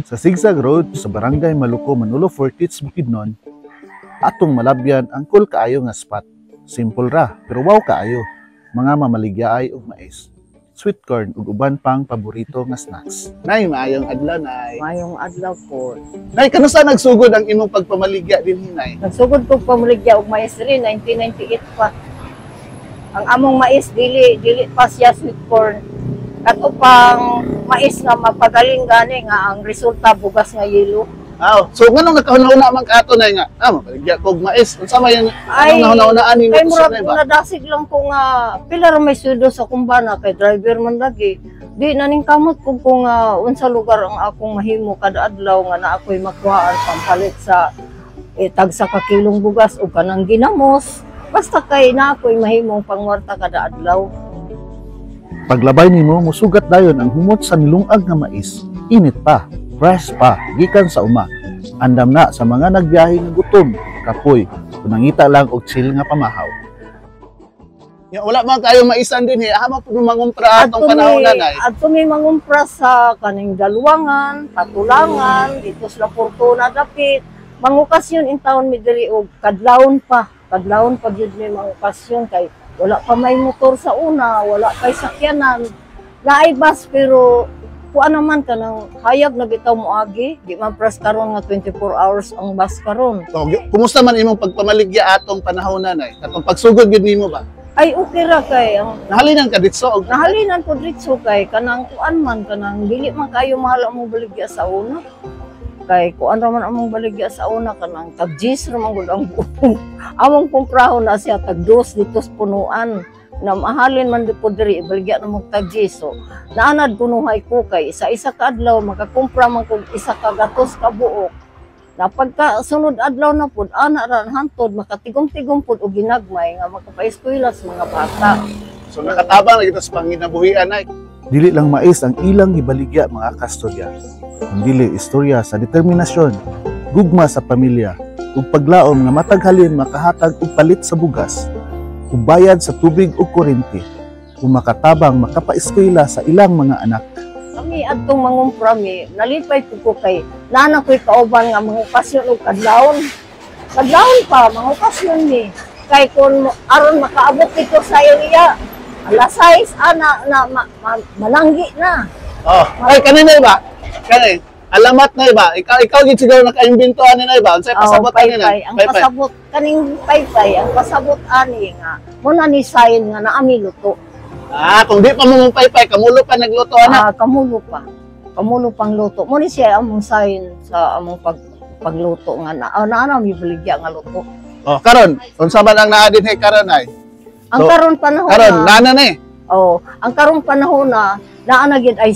Sa Sigsag Road sa Barangay Maluco, Manolo Fortits, Bukidnon, atong malabyan ang cool kaayo nga spot. Simple ra, pero wow kaayo. Mga mamaligyaay ug mais, sweet corn ug uban pang paborito nga snacks. Nay, maayong adlaw, nay. Mayong adlaw po. Nay, kanusa nagsugod ang imong pagpamaligya dinhi, nay? Nagsugod ko pamaligya og mais rin 1998 pa. Ang among mais dili pa siya sweet corn. Kato pang mais nga mapagaling gani nga ang resulta bugas nga yelo. So nganong nakahuna-una man kaato nay nga, maligya kog mais. Unsa may Ay, nahuna-unaan ni kay mo murag nay ko ba? nadasig lang ko nga pila ra may sudo sa kumbana kay driver man lagi. Di naning kamot ko kung unsa lugar ang akong mahimo kada adlaw nga na ako'y makuhaan pampalit sa tag sa kakilong bugas o kanang ginamos. Basta kay na ako'y mahimong pangwarta kada adlaw. Paglabay nimo, musugat dayon ang humot sa nilungag nga mais. Init pa, fresh pa, gikan sa uma. Andam na sa mga nagbiyahe nga gutom, kapoy, kunangita lang og chill nga pamahaw. Ya, wala man kayo maisan din hama po mangumpra atong panahon nanay. Adto mi mangumpra sa kaning Dalwangan, Patulangan, dito sa Fortuna dapit. Mangokasyon in taon mi diri og kadlawon pa. Kadlawon pa gyud mi mangokasyon kay wala pa may motor sa una, wala kay sakyanan. Laay bus pero kuan naman kanang hayag na bitaw moagi, di man pras karon nga 24 hours ang bus karon. So, kumusta man imong pagpamaligya atong panahon nanay? Katong pagsugod gyud nimo ba? Ay okay ra kay ang Nahalinan ka ditso og nahalinan ko dritso kay kanang kuan man kanang dili man kayo mahal ang baligya sa una. Kay kuan ra man among baligya sa una kanang tag-10 ra man gud ang buong. Among kumprahon na siya tag-2 dito sa punuan. Na mahalin man dito diri baligya na mo tag-10. So naanad kunuhay ko kay isa ka adlaw makakumpra man kog isa ka gatos ka buok. Na pagka sunod adlaw na pud ana ra hantod makatigom-tigom pud og ginagmay nga makapaeskwela sa mga bata. so nakatabang na kita sa panginabuhian nay. Dili lang mais ang ilang gibaligya mga kastorya. Ang dili istorya sa determinasyon, gugma sa pamilya, ug paglaom nga matag halin makahatag og palit sa bugas, ug bayad sa tubig ug kuryente, ug makatabang makapaeskwela sa ilang mga anak. Kami adtong mangumpra mi, nalipay ko kay nana ko'y kauban nga mangokasyon og kadlawon. Kadlawon pa mangokasyon mi. Kay kun aron makaabot dito sa area, alas 6 ana malanggi na. Ay kanina ba? Kanay alamat na ba? Ikaw gid siguro naka-imbento ani na ba? Unsay pasabot ani na? Ang pasabot kaning paypay, ang pasabot ani nga mo na ni sign nga naami luto. Kung di pa mo paypay, kamulo pa nagluto ana. Kamulo pa. Kamulo pang luto. Mo ni siya among sign sa among pagluto nga na mi baligya nga luto. Karon, unsa man ang naa dinhi karon ay? Ang karon panahon Karon nana ni. Ang karong panahon na naa gid ay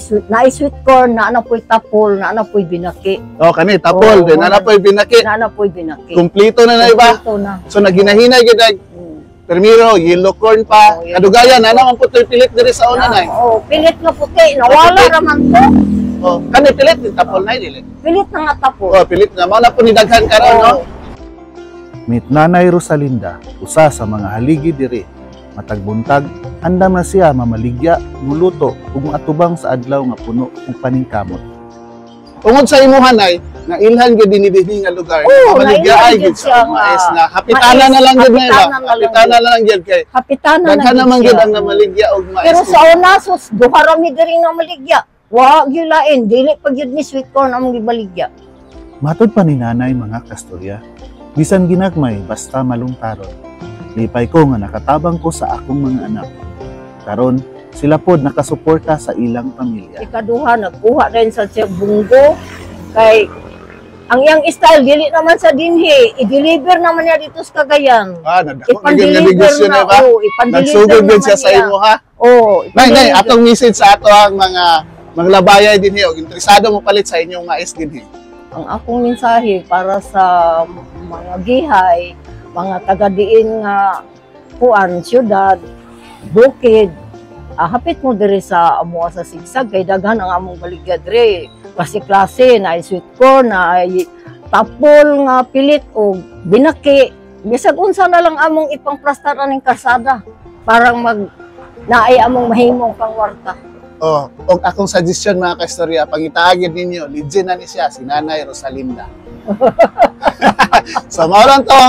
sweet corn, naa na po'y tapol, naa na po'y binaki. Kani tapol, din ana po'y binaki. Naa na po'y binaki. Kumpleto na na iba. Kumpleto na. So naginahinay gid ay permiro, yellow corn pa, kadugayan ana man putoy pilit diri sa una nay. Pilit nga puti, nawala raman to. Kani pilit din tapol nay dili. Pilit na nga tapol. Pilit na mao na po ni daghan karon no. Meet Nanay Rosalinda, usa sa mga haligi diri. Matag buntag, andam na siya mamaligya, muluto ug atubang sa adlaw nga puno ug paningkamot. Tungod sa imuhan ay nga ilhan gyud dinhi nga lugar. Mamaligya ay gyud sa mais nga hapitana na lang gyud na iba. Hapitana na lang gyud kay. Hapitana na. Daghan naman gyud ang namaligya og mais. Pero sa una sus duha ra mi diri nga maligya. Wa gyud lain, dili pa gyud ni sweet corn among gibaligya. Matod pa ni nanay mga kastorya, bisan ginagmay basta malungtaron. Lipay ko nga nakatabang ko sa akong mga anak. Karon, sila pod nakasuporta sa ilang pamilya. Ikaduha, nagkuha rin sa bunggo. Kay, ang iyang style, dili naman sa dinhi. I-deliver naman niya dito sa Cagayan. Ipan-deliver na ba? Nagsugod din siya sa imo ha? Nay, atong message sa ato ang mga labayay dinhi og interesado mo palit sa inyong mais dinhi. Ang akong mensahe para sa mga gihay, mga taga-diin nga kuan, syudad, bukid, hapit mo diri sa amuha sa Sigsag, kay daghan ang among baligya diri. Klase-klase, na ay sweet corn, na ay tapol nga pilit o binaki. Bisag unsa na lang among ipangplastaran ning kalsada. Parang naay among mahimong pangwarta. Og akong suggestion mga kaistorya, pangitaagin ninyo, legend na ni siya, si Nanay Rosalinda. So, maulan to.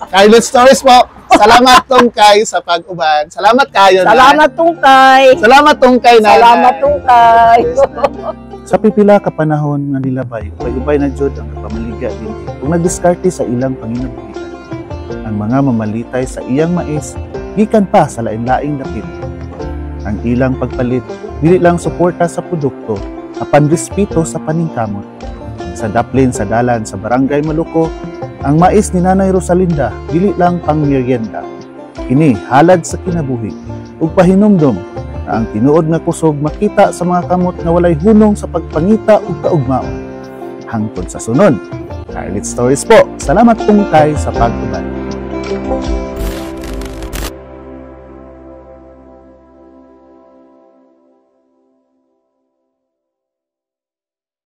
Kailet Stories po. Salamat Tungkay sa pag-uban. Salamat kayo. Salamat Tungkay. Salamat Tungkay, Nanay. Salamat Tungkay. Sa pipila ka panahon nga nilabay, ubay-ubay na jud ang pamaligya din kung nagdiskarte sa ilang panginabuhian. Ang mga mamalitay sa iyang mais, gikan pa sa lain-laing dapit. Ang ilang pagpalit, dili lang suporta sa produkto, apan respeto sa paningkamot. Sa daplin sa dalan sa Barangay Maluko, ang mais ni Nanay Rosalinda dili lang pang merienda. Kini halad sa kinabuhi ug pahinumdom na ang tinuod nga kusog makita sa mga kamot nga walay hunong sa pagpangita ug kaugmaon. Hangtod sa sunod. Kailet Stories po. Salamat Tungkay sa pag-uban.